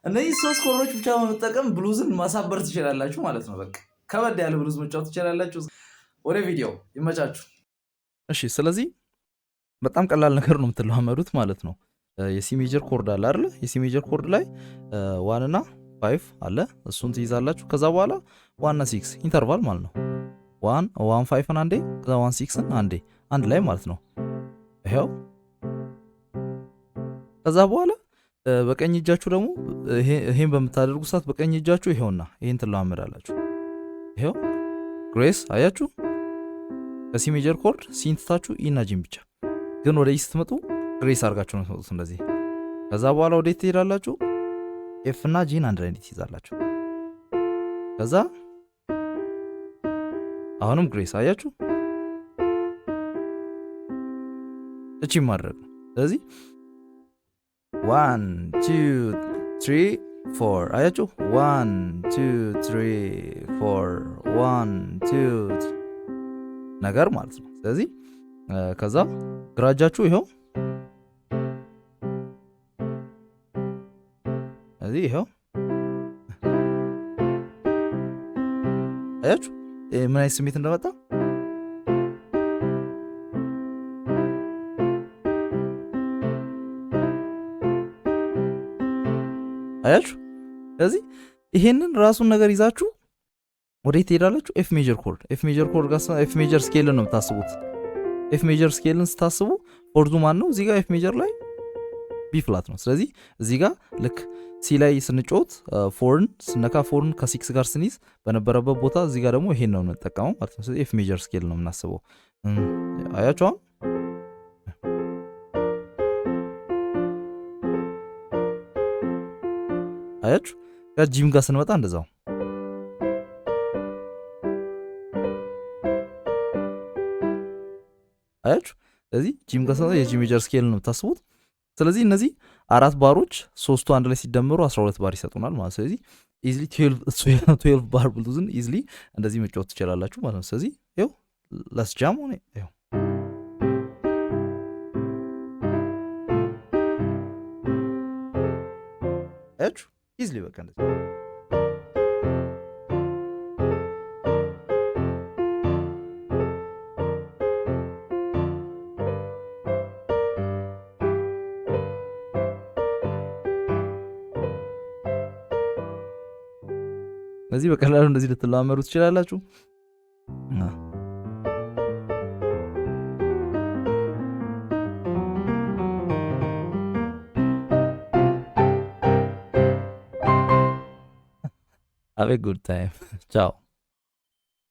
እነዚህ ሶስት ኮርዶች ብቻ በመጠቀም ብሉዝን ማሳበር ትችላላችሁ ማለት ነው። በቃ ከበድ ያለ ብሉዝ መጫወት ትችላላችሁ። ወደ ቪዲዮ ይመቻችሁ። እሺ፣ ስለዚህ በጣም ቀላል ነገር ነው የምትለማመዱት ማለት ነው። የሲ ሜጀር ኮርድ አለ አይደል? የሲ ሜጀር ኮርድ ላይ 1 እና 5 አለ። እሱን ትይዛላችሁ። ከዛ በኋላ 1 እና 6 ኢንተርቫል ማለት ነው። 1 5ን አንዴ፣ ከዛ 1 6ን አንዴ፣ አንድ ላይ ማለት ነው። ይሄው። ከዛ በኋላ በቀኝ እጃችሁ ደግሞ ይሄን በምታደርጉ ሰዓት በቀኝ እጃችሁ ይሄውና ይሄን ትለማመዳላችሁ። ይሄው ግሬስ አያችሁ። ከሲ ሜጀር ኮርድ ሲንትታችሁ ኢና ጂን ብቻ፣ ግን ወደ ኢ ስትመጡ ግሬስ አድርጋችሁ ነው የምትመጡት እንደዚህ። ከዛ በኋላ ወዴት ትሄዳላችሁ? ኤፍ እና ጂን አንድ ላይ ትይዛላችሁ። ከዛ አሁንም ግሬስ አያችሁ። እቺ ማድረግ ነው። ስለዚህ 1 2 3 4 አያችሁ። 1 2 3 4 1 2 ነገር ማለት ነው። ስለዚህ ከዛ ግራ እጃችሁ ይኸው፣ ስለዚህ ይኸው አያችሁ ምን አይነት ስሜት እንደመጣ። አያችሁ። ስለዚህ ይሄንን ራሱን ነገር ይዛችሁ ወዴት ትሄዳላችሁ? ኤፍ ሜጀር ኮርድ። ኤፍ ሜጀር ኮርድ ጋር ኤፍ ሜጀር ስኬልን ነው የምታስቡት። ኤፍ ሜጀር ስኬልን ስታስቡ ፎርዙ ማን ነው? እዚህ ጋር ኤፍ ሜጀር ላይ ቢ ፍላት ነው። ስለዚህ እዚህ ጋር ልክ ሲ ላይ ስንጮት ፎርን ስነካ ፎርን ከሲክስ ጋር ስንይዝ በነበረበት ቦታ እዚህ ጋር ደግሞ ይሄን ነው የምንጠቀመው ማለት ነው። ስለዚህ ኤፍ ሜጀር ስኬል ነው የምናስበው። አያችሁ አሁን አያችሁ። ጂም ጋር ስንመጣ እንደዛው አያችሁ። ስለዚህ ጂም ጋር ስንመጣ የጂ ሜጀር ስኬል ነው የምታስቡት። ስለዚህ እነዚህ 4 ባሮች ሶስቱ አንድ ላይ ሲደመሩ 12 ባር ይሰጡናል ማለት። ስለዚህ ኢዝሊ 12 ባር ብሉዝን ኢዝሊ እንደዚህ መጫወት ትችላላችሁ ማለት ነው። ስለዚህ ይኸው ለስ ጃም ሆነ ይኸው አያችሁ ኢዝሊ በቃ እንደዚህ ስለዚህ በቀላሉ እንደዚህ ልትለማመዱ ትችላላችሁ። Have a good time. Ciao.